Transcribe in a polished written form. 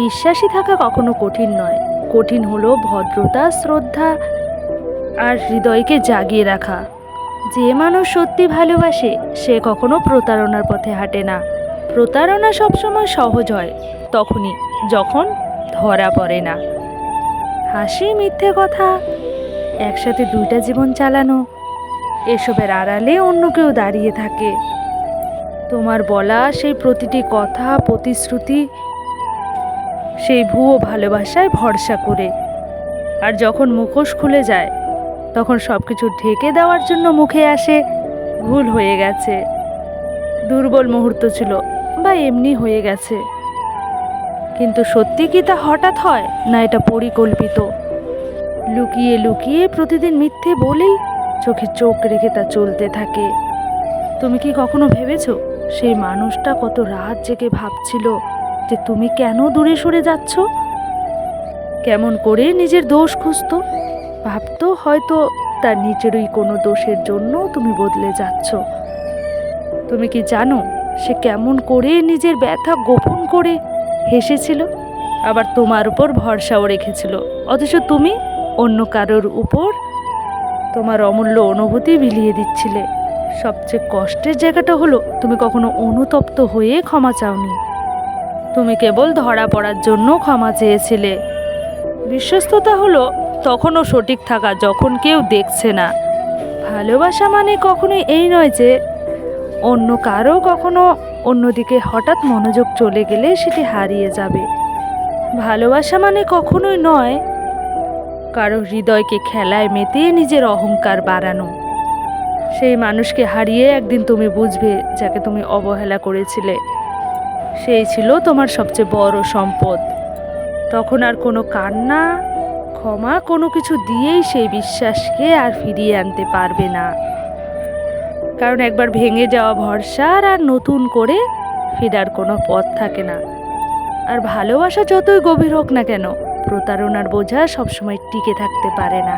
বিশ্বাসী থাকা কখনো কঠিন নয়, কঠিন হলো ভদ্রতা, শ্রদ্ধা আর হৃদয়কে জাগিয়ে রাখা। যে মানুষ সত্যি ভালোবাসে সে কখনো প্রতারণার পথে হাঁটে না। প্রতারণা সবসময় সহজ হয় তখনই যখন ধরা পড়ে না। হাসি, মিথ্যে কথা, একসাথে দুইটা জীবন চালানো, এসবের আড়ালে অন্য কেউ দাঁড়িয়ে থাকে। তোমার বলা সেই প্রতিটি কথা, প্রতিশ্রুতি, সেই ভুয়ো ভালোবাসায় ভরসা করে। আর যখন মুখোশ খুলে যায় তখন সব কিছু ঢেকে দেওয়ার জন্য মুখে আসে ভুল হয়ে গেছে, দুর্বল মুহূর্ত ছিল, বা এমনি হয়ে গেছে। কিন্তু সত্যি কি তা হঠাৎ হয়, না এটা পরিকল্পিত? লুকিয়ে লুকিয়ে প্রতিদিন মিথ্যে বলেই চোখে চোখ রেখে তা চলতে থাকে। তুমি কি কখনো ভেবেছো সেই মানুষটা কত রাত জেগে ভাবছিল যে তুমি কেন দূরে সরে যাচ্ছ? কেমন করে নিজের দোষ খুঁজতো, ভাবতো হয়তো তার নিজেরই কোনো দোষের জন্য তুমি বদলে যাচ্ছ। তুমি কি জানো সে কেমন করে নিজের ব্যথা গোপন করে হেসেছিল, আবার তোমার উপর ভরসাও রেখেছিল, অথচ তুমি অন্য কারোর উপর তোমার অমূল্য অনুভূতি বিলিয়ে দিচ্ছিলে। সবচেয়ে কষ্টের জায়গাটা হলো তুমি কখনো অনুতপ্ত হয়ে ক্ষমা চাওনি, তুমি কেবল ধরা পড়ার জন্য ক্ষমা চেয়েছিলে। বিশ্বস্ততা হলো তখনও সঠিক থাকা যখন কেউ দেখছে না। ভালোবাসা মানে কখনোই এই নয় যে অন্য কারো কখনো অন্যদিকে হঠাৎ মনোযোগ চলে গেলে সেটি হারিয়ে যাবে। ভালোবাসা মানে কখনোই নয় কারো হৃদয়কে খেলায় মেতে নিজের অহংকার বাড়ানো। সেই মানুষকে হারিয়ে একদিন তুমি বুঝবে যাকে তুমি অবহেলা করেছিলে সেই ছিল তোমার সবচেয়ে বড় সম্পদ। তখন আর কোনো কান্না, ক্ষমা, কোনো কিছু দিয়েই সেই বিশ্বাসকে আর ফিরিয়ে আনতে পারবে না। কারণ একবার ভেঙে যাওয়া ভরসার আর নতুন করে ফেরার কোনো পথ থাকে না। আর ভালোবাসা যতই গভীর হোক না কেন, প্রতারণার বোঝা সবসময় টিকে থাকতে পারে না।